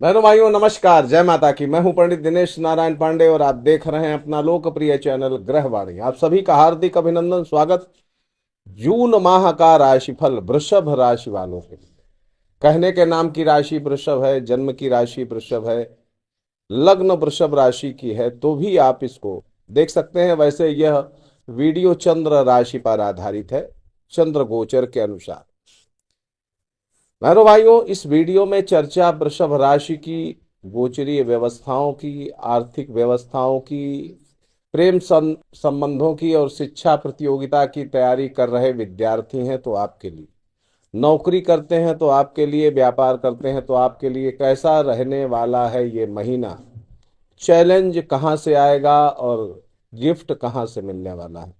बहनों भाइयों नमस्कार, जय माता की। मैं हूं पंडित दिनेश नारायण पांडे और आप देख रहे हैं अपना लोकप्रिय चैनल ग्रहवाणी। आप सभी का हार्दिक अभिनंदन, स्वागत। जून माह का राशिफल वृषभ राशि वालों के लिए। कहने के नाम की राशि वृषभ है, जन्म की राशि वृषभ है, लग्न वृषभ राशि की है, तो भी आप इसको देख सकते हैं। वैसे यह वीडियो चंद्र राशि पर आधारित है, चंद्र गोचर के अनुसार। बहनों भाइयों, इस वीडियो में चर्चा वृषभ राशि की गोचरीय व्यवस्थाओं की, आर्थिक व्यवस्थाओं की, प्रेम संबंधों की और शिक्षा प्रतियोगिता की तैयारी कर रहे विद्यार्थी हैं तो आपके लिए, नौकरी करते हैं तो आपके लिए, व्यापार करते हैं तो आपके लिए कैसा रहने वाला है ये महीना, चैलेंज कहाँ से आएगा और गिफ्ट कहाँ से मिलने वाला है,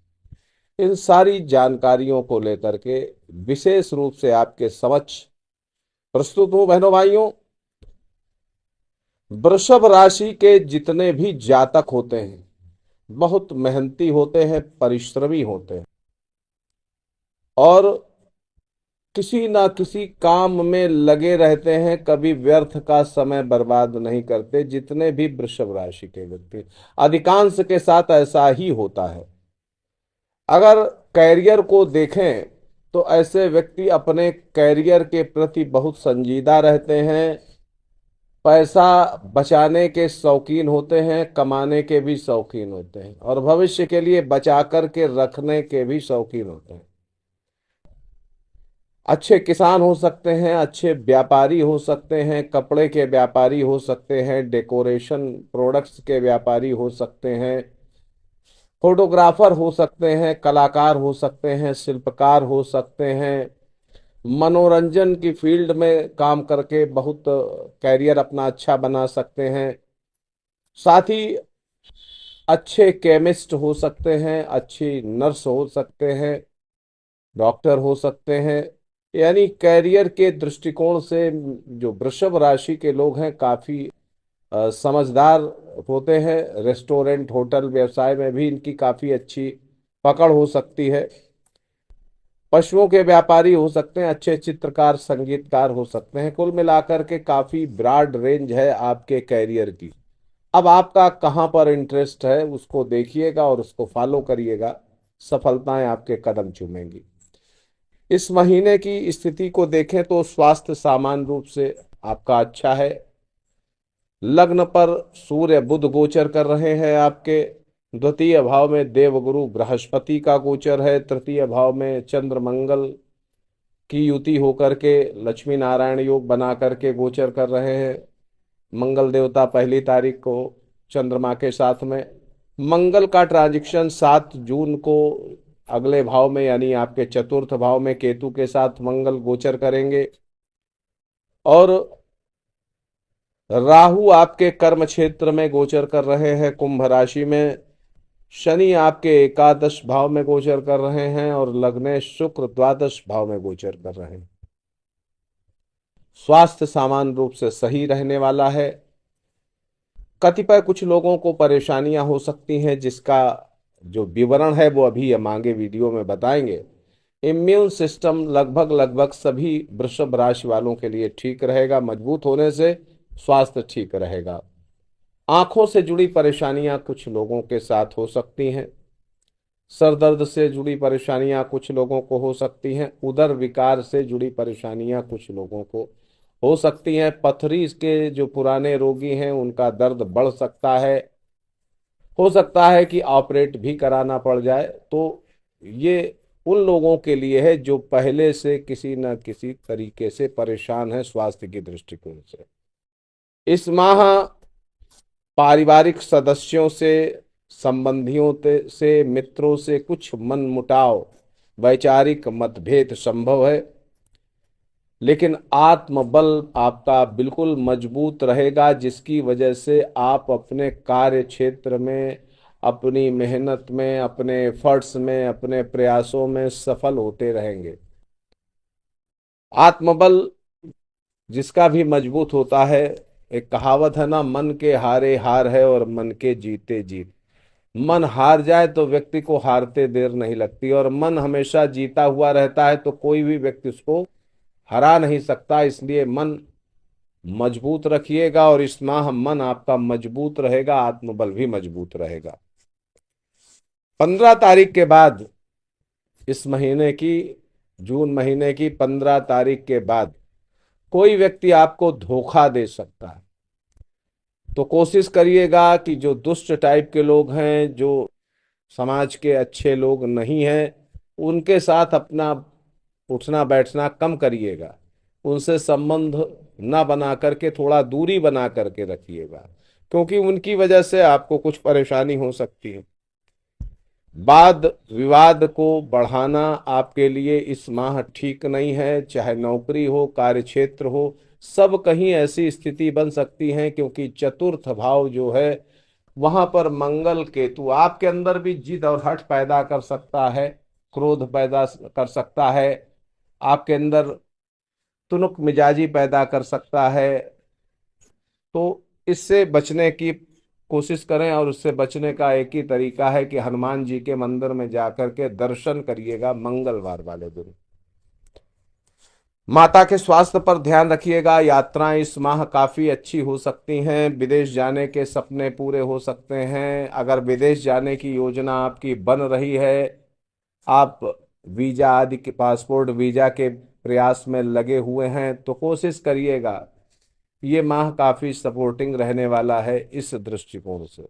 इन सारी जानकारियों को लेकर के विशेष रूप से आपके समक्ष प्रस्तुत हूं। बहनों भाइयों, वृषभ राशि के जितने भी जातक होते हैं बहुत मेहनती होते हैं, परिश्रमी होते हैं और किसी ना किसी काम में लगे रहते हैं, कभी व्यर्थ का समय बर्बाद नहीं करते। जितने भी वृषभ राशि के व्यक्ति, अधिकांश के साथ ऐसा ही होता है। अगर कैरियर को देखें तो ऐसे व्यक्ति अपने कैरियर के प्रति बहुत संजीदा रहते हैं, पैसा बचाने के शौकीन होते हैं, कमाने के भी शौकीन होते हैं और भविष्य के लिए बचा कर के रखने के भी शौकीन होते हैं। अच्छे किसान हो सकते हैं, अच्छे व्यापारी हो सकते हैं, कपड़े के व्यापारी हो सकते हैं, डेकोरेशन प्रोडक्ट्स के व्यापारी हो सकते हैं, फोटोग्राफर हो सकते हैं, कलाकार हो सकते हैं, शिल्पकार हो सकते हैं, मनोरंजन की फील्ड में काम करके बहुत कैरियर अपना अच्छा बना सकते हैं। साथ ही अच्छे केमिस्ट हो सकते हैं, अच्छी नर्स हो सकते हैं, डॉक्टर हो सकते हैं। यानी कैरियर के दृष्टिकोण से जो वृषभ राशि के लोग हैं काफी समझदार होते हैं। रेस्टोरेंट होटल व्यवसाय में भी इनकी काफी अच्छी पकड़ हो सकती है। पशुओं के व्यापारी हो सकते हैं, अच्छे चित्रकार संगीतकार हो सकते हैं। कुल मिलाकर के काफी ब्रॉड रेंज है आपके कैरियर की। अब आपका कहाँ पर इंटरेस्ट है उसको देखिएगा और उसको फॉलो करिएगा, सफलताएं आपके कदम चूमेंगी। इस महीने की स्थिति को देखें तो स्वास्थ्य सामान्य रूप से आपका अच्छा है। लग्न पर सूर्य बुध गोचर कर रहे हैं आपके। द्वितीय भाव में देवगुरु बृहस्पति का गोचर है। तृतीय भाव में चंद्र मंगल की युति होकर के लक्ष्मी नारायण योग बना करके गोचर कर रहे हैं। मंगल देवता 1 तारीख को चंद्रमा के साथ में, मंगल का ट्रांजिशन 7 जून को अगले भाव में यानी आपके चतुर्थ भाव में केतु के साथ मंगल गोचर करेंगे। और राहु आपके कर्म क्षेत्र में गोचर कर रहे हैं कुंभ राशि में। शनि आपके एकादश भाव में गोचर कर रहे हैं और लग्ने शुक्र द्वादश भाव में गोचर कर रहे हैं। स्वास्थ्य सामान्य रूप से सही रहने वाला है। कतिपय कुछ लोगों को परेशानियां हो सकती हैं जिसका जो विवरण है वो अभी हम आगे वीडियो में बताएंगे। इम्यून सिस्टम लगभग लगभग सभी वृषभ राशि वालों के लिए ठीक रहेगा। मजबूत होने से स्वास्थ्य ठीक रहेगा। आंखों से जुड़ी परेशानियां कुछ लोगों के साथ हो सकती हैं। सर दर्द से जुड़ी परेशानियां कुछ लोगों को हो सकती हैं। उदर विकार से जुड़ी परेशानियां कुछ लोगों को हो सकती हैं। पथरी के जो पुराने रोगी हैं उनका दर्द बढ़ सकता है। हो सकता है कि ऑपरेट भी कराना पड़ जाए। तो ये उन लोगों के लिए है जो पहले से किसी न किसी तरीके से परेशान है स्वास्थ्य की दृष्टिकोण से। इस माह पारिवारिक सदस्यों से, संबंधियों से, मित्रों से कुछ मनमुटाव, वैचारिक मतभेद संभव है, लेकिन आत्मबल आपका बिल्कुल मजबूत रहेगा जिसकी वजह से आप अपने कार्य क्षेत्र में, अपनी मेहनत में, अपने एफर्ट्स में, अपने प्रयासों में सफल होते रहेंगे। आत्मबल जिसका भी मजबूत होता है, एक कहावत है ना, मन के हारे हार है और मन के जीते जीत। मन हार जाए तो व्यक्ति को हारते देर नहीं लगती और मन हमेशा जीता हुआ रहता है तो कोई भी व्यक्ति उसको हरा नहीं सकता। इसलिए मन मजबूत रखिएगा, और इस माह मन आपका मजबूत रहेगा, आत्मबल भी मजबूत रहेगा। 15 तारीख के बाद, इस महीने की, जून महीने की 15 तारीख के बाद कोई व्यक्ति आपको धोखा दे सकता है। तो कोशिश करिएगा कि जो दुष्ट टाइप के लोग हैं, जो समाज के अच्छे लोग नहीं हैं, उनके साथ अपना उठना बैठना कम करिएगा। उनसे संबंध ना बना करके थोड़ा दूरी बना करके रखिएगा, क्योंकि उनकी वजह से आपको कुछ परेशानी हो सकती है। वाद विवाद को बढ़ाना आपके लिए इस माह ठीक नहीं है, चाहे नौकरी हो, कार्य क्षेत्र हो, सब कहीं ऐसी स्थिति बन सकती है, क्योंकि चतुर्थ भाव जो है वहां पर मंगल केतु आपके अंदर भी जिद और हठ पैदा कर सकता है, क्रोध पैदा कर सकता है, आपके अंदर तुनक मिजाजी पैदा कर सकता है। तो इससे बचने की कोशिश करें, और उससे बचने का एक ही तरीका है कि हनुमान जी के मंदिर में जाकर के दर्शन करिएगा मंगलवार वाले दिन। माता के स्वास्थ्य पर ध्यान रखिएगा। यात्राएं इस माह काफी अच्छी हो सकती हैं, विदेश जाने के सपने पूरे हो सकते हैं। अगर विदेश जाने की योजना आपकी बन रही है, आप वीजा आदि के, पासपोर्ट वीजा के प्रयास में लगे हुए हैं, तो कोशिश करिएगा। ये माह काफी सपोर्टिंग रहने वाला है इस दृष्टिकोण से।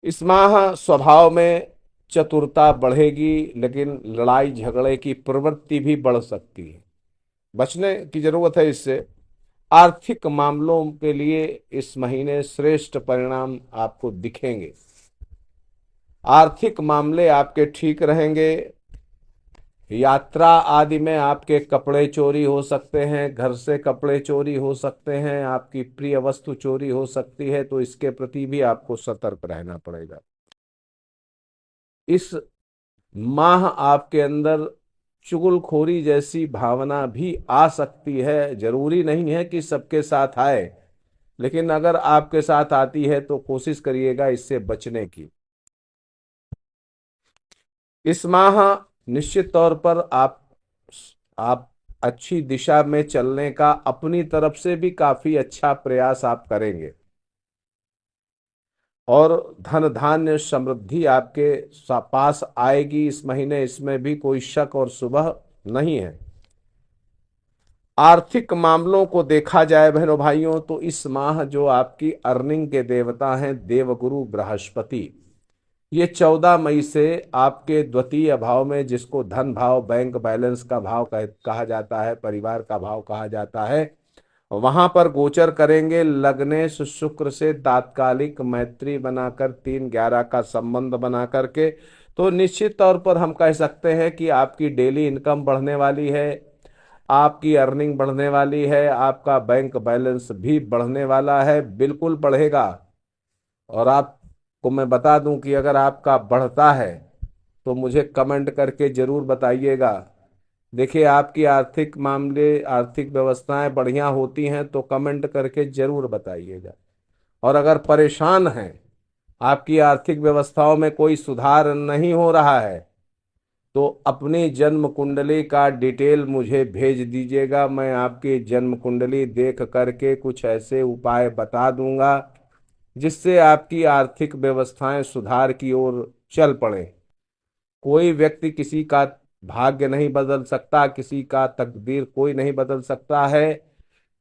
इस माह स्वभाव में चतुरता बढ़ेगी, लेकिन लड़ाई झगड़े की प्रवृत्ति भी बढ़ सकती है, बचने की जरूरत है इससे। आर्थिक मामलों के लिए इस महीने श्रेष्ठ परिणाम आपको दिखेंगे। आर्थिक मामले आपके ठीक रहेंगे। यात्रा आदि में आपके कपड़े चोरी हो सकते हैं, घर से कपड़े चोरी हो सकते हैं, आपकी प्रिय वस्तु चोरी हो सकती है, तो इसके प्रति भी आपको सतर्क रहना पड़ेगा। इस माह आपके अंदर चुगलखोरी जैसी भावना भी आ सकती है। जरूरी नहीं है कि सबके साथ आए, लेकिन अगर आपके साथ आती है तो कोशिश करिएगा इससे बचने की। इस माह निश्चित तौर पर आप अच्छी दिशा में चलने का अपनी तरफ से भी काफी अच्छा प्रयास आप करेंगे, और धन धान्य समृद्धि आपके पास आएगी इस महीने, इसमें भी कोई शक और शुबह नहीं है। आर्थिक मामलों को देखा जाए बहनों भाइयों, तो इस माह जो आपकी अर्निंग के देवता हैं देवगुरु बृहस्पति, ये 14 मई से आपके द्वितीय भाव में, जिसको धन भाव, बैंक बैलेंस का भाव कहा जाता है, परिवार का भाव कहा जाता है, वहां पर गोचर करेंगे। लग्नेश शुक्र से तात्कालिक मैत्री बनाकर 3-11 का संबंध बना करके, तो निश्चित तौर पर हम कह सकते हैं कि आपकी डेली इनकम बढ़ने वाली है, आपकी अर्निंग बढ़ने वाली है, आपका बैंक बैलेंस भी बढ़ने वाला है, बिल्कुल बढ़ेगा। और आपको मैं बता दूं कि अगर आपका बढ़ता है तो मुझे कमेंट करके जरूर बताइएगा। देखिए, आपकी आर्थिक मामले, आर्थिक व्यवस्थाएं बढ़िया होती हैं तो कमेंट करके जरूर बताइएगा। और अगर परेशान हैं, आपकी आर्थिक व्यवस्थाओं में कोई सुधार नहीं हो रहा है, तो अपनी जन्म कुंडली का डिटेल मुझे भेज दीजिएगा। मैं आपकी जन्म कुंडली देख करके कुछ ऐसे उपाय बता दूंगा जिससे आपकी आर्थिक व्यवस्थाएं सुधार की ओर चल पड़े। कोई व्यक्ति किसी का भाग्य नहीं बदल सकता, किसी का तकदीर कोई नहीं बदल सकता है,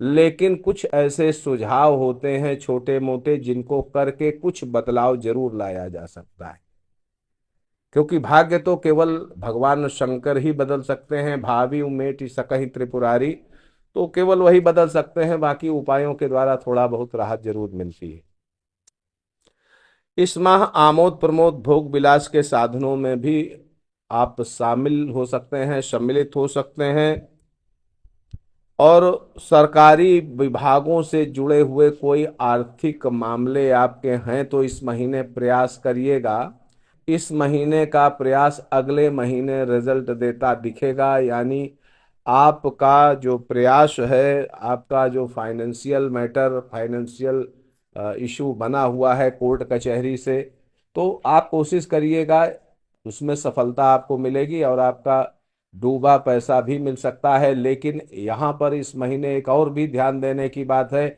लेकिन कुछ ऐसे सुझाव होते हैं छोटे मोटे, जिनको करके कुछ बदलाव जरूर लाया जा सकता है। क्योंकि भाग्य तो केवल भगवान शंकर ही बदल सकते हैं। भावी उमेटि सकहि त्रिपुरारी, तो केवल वही बदल सकते हैं, बाकी उपायों के द्वारा थोड़ा बहुत राहत जरूर मिलती है। इस माह आमोद प्रमोद भोग विलास के साधनों में भी आप शामिल हो सकते हैं, सम्मिलित हो सकते हैं। और सरकारी विभागों से जुड़े हुए कोई आर्थिक मामले आपके हैं तो इस महीने प्रयास करिएगा। इस महीने का प्रयास अगले महीने रिजल्ट देता दिखेगा, यानी आपका जो प्रयास है, आपका जो फाइनेंशियल मैटर, फाइनेंशियल इशू बना हुआ है कोर्ट कचहरी से, तो आप कोशिश करिएगा, उसमें सफलता आपको मिलेगी और आपका डूबा पैसा भी मिल सकता है। लेकिन यहाँ पर इस महीने एक और भी ध्यान देने की बात है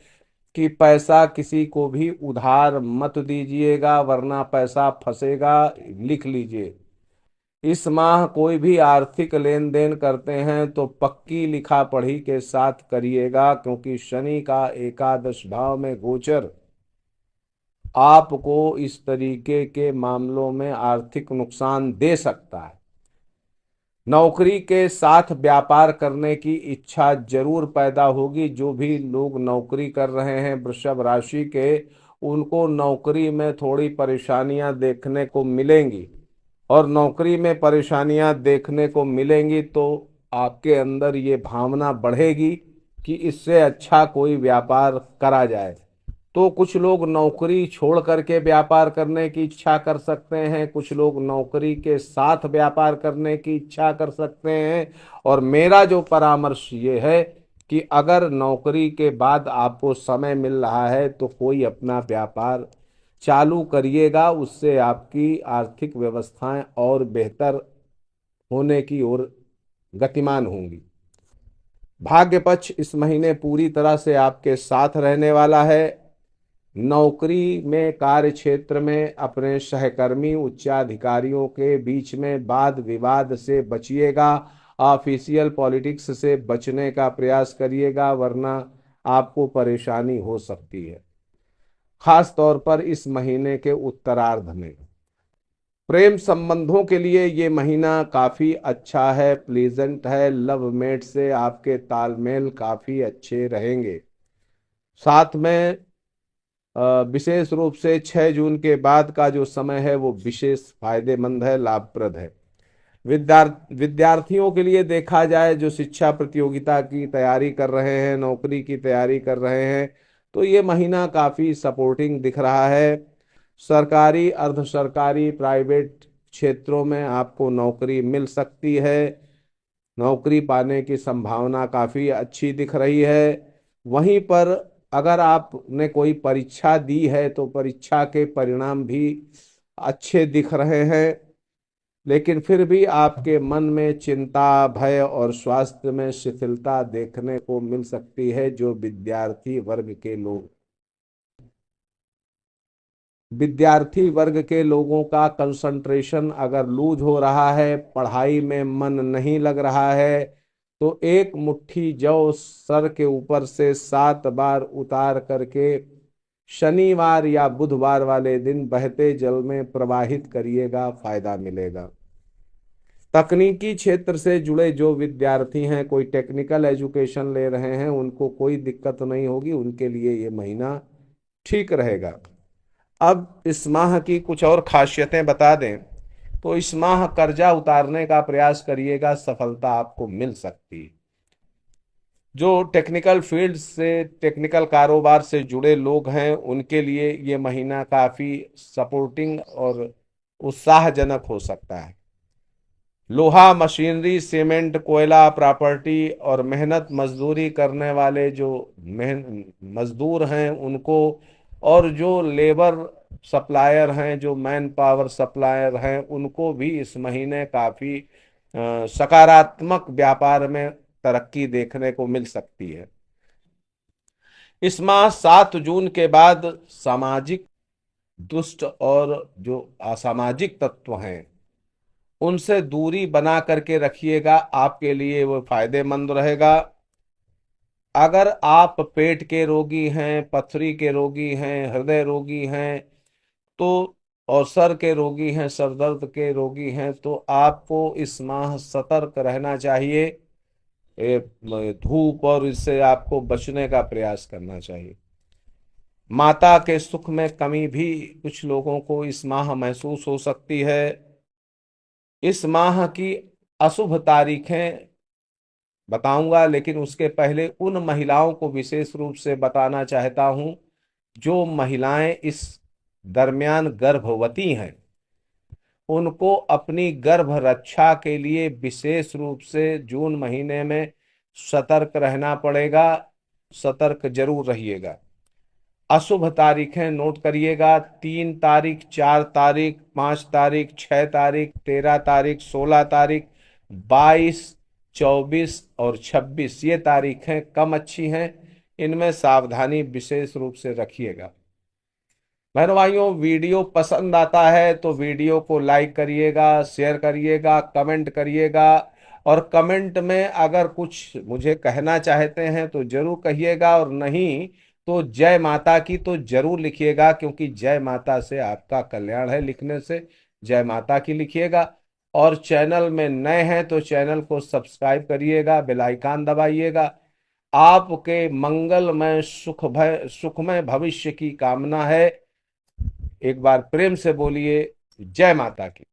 कि पैसा किसी को भी उधार मत दीजिएगा, वरना पैसा फंसेगा। लिख लीजिए, इस माह कोई भी आर्थिक लेन देन करते हैं तो पक्की लिखा पढ़ी के साथ करिएगा, क्योंकि शनि का एकादश भाव में गोचर आपको इस तरीके के मामलों में आर्थिक नुकसान दे सकता है। नौकरी के साथ व्यापार करने की इच्छा जरूर पैदा होगी। जो भी लोग नौकरी कर रहे हैं वृषभ राशि के, उनको नौकरी में थोड़ी परेशानियां देखने को मिलेंगी, और नौकरी में परेशानियां देखने को मिलेंगी तो आपके अंदर ये भावना बढ़ेगी कि इससे अच्छा कोई व्यापार करा जाए। तो कुछ लोग नौकरी छोड़ करके व्यापार करने की इच्छा कर सकते हैं, कुछ लोग नौकरी के साथ व्यापार करने की इच्छा कर सकते हैं। और मेरा जो परामर्श ये है कि अगर नौकरी के बाद आपको समय मिल रहा है तो कोई अपना व्यापार चालू करिएगा, उससे आपकी आर्थिक व्यवस्थाएं और बेहतर होने की ओर गतिमान होंगी। भाग्य पक्ष इस महीने पूरी तरह से आपके साथ रहने वाला है। नौकरी में, कार्य क्षेत्र में अपने सहकर्मी उच्चाधिकारियों के बीच में वाद विवाद से बचिएगा। ऑफिशियल पॉलिटिक्स से बचने का प्रयास करिएगा, वरना आपको परेशानी हो सकती है, खास तौर पर इस महीने के उत्तरार्ध में। प्रेम संबंधों के लिए ये महीना काफी अच्छा है, प्लीजेंट है। लव मेट से आपके तालमेल काफी अच्छे रहेंगे। साथ में विशेष रूप से 6 जून के बाद का जो समय है वो विशेष फायदेमंद है, लाभप्रद है। विद्यार्थियों के लिए देखा जाए, जो शिक्षा प्रतियोगिता की तैयारी कर रहे हैं, नौकरी की तैयारी कर रहे हैं, तो ये महीना काफी सपोर्टिंग दिख रहा है। सरकारी, अर्ध सरकारी, प्राइवेट क्षेत्रों में आपको नौकरी मिल सकती है। नौकरी पाने की संभावना काफी अच्छी दिख रही है। वहीं पर अगर आपने कोई परीक्षा दी है तो परीक्षा के परिणाम भी अच्छे दिख रहे हैं, लेकिन फिर भी आपके मन में चिंता, भय और स्वास्थ्य में शिथिलता देखने को मिल सकती है। जो विद्यार्थी वर्ग के लोगों का कंसंट्रेशन अगर लूज हो रहा है, पढ़ाई में मन नहीं लग रहा है, तो एक मुट्ठी जौ सर के ऊपर से 7 बार उतार करके शनिवार या बुधवार वाले दिन बहते जल में प्रवाहित करिएगा, फायदा मिलेगा। तकनीकी क्षेत्र से जुड़े जो विद्यार्थी हैं, कोई टेक्निकल एजुकेशन ले रहे हैं, उनको कोई दिक्कत नहीं होगी, उनके लिए ये महीना ठीक रहेगा। अब इस माह की कुछ और खासियतें बता दें तो इस माह कर्जा उतारने का प्रयास करिएगा, सफलता आपको मिल सकती है। जो टेक्निकल फील्ड से, टेक्निकल कारोबार से जुड़े लोग हैं, उनके लिए ये महीना काफी सपोर्टिंग और उत्साहजनक हो सकता है। लोहा, मशीनरी, सीमेंट, कोयला, प्रॉपर्टी और मेहनत मजदूरी करने वाले जो मजदूर हैं उनको, और जो लेबर सप्लायर हैं, जो मैन पावर सप्लायर हैं, उनको भी इस महीने काफी सकारात्मक व्यापार में तरक्की देखने को मिल सकती है। इस माह 7 जून के बाद सामाजिक दुष्ट और जो असामाजिक तत्व हैं उनसे दूरी बना करके रखिएगा, आपके लिए वो फायदेमंद रहेगा। अगर आप पेट के रोगी हैं, पथरी के रोगी हैं, हृदय रोगी हैं, तो और सर के रोगी हैं, सर दर्द के रोगी हैं, तो आपको इस माह सतर्क रहना चाहिए। धूप और इससे आपको बचने का प्रयास करना चाहिए। माता के सुख में कमी भी कुछ लोगों को इस माह महसूस हो सकती है। इस माह की अशुभ तारीखें बताऊंगा, लेकिन उसके पहले उन महिलाओं को विशेष रूप से बताना चाहता हूं जो महिलाएं इस दरमियान गर्भवती हैं। उनको अपनी गर्भ रक्षा के लिए विशेष रूप से जून महीने में सतर्क रहना पड़ेगा। सतर्क जरूर रहिएगा। अशुभ तारीखें नोट करिएगा: 3 तारीख, 4 तारीख, 5 तारीख, 6 तारीख, 13 तारीख, 16 तारीख, 22, 24 और 26 ये तारीखें कम अच्छी हैं। इनमें सावधानी विशेष रूप से रखिएगा। बहनों भाइयों, वीडियो पसंद आता है तो वीडियो को लाइक करिएगा, शेयर करिएगा, कमेंट करिएगा। और कमेंट में अगर कुछ मुझे कहना चाहते हैं तो जरूर कहिएगा, और नहीं तो जय माता की तो जरूर लिखिएगा, क्योंकि जय माता से आपका कल्याण है लिखने से। जय माता की लिखिएगा। और चैनल में नए हैं तो चैनल को सब्सक्राइब करिएगा, बेल आइकन दबाइएगा। आपके मंगलमय सुखमय भविष्य की कामना है। एक बार प्रेम से बोलिए जय माता की।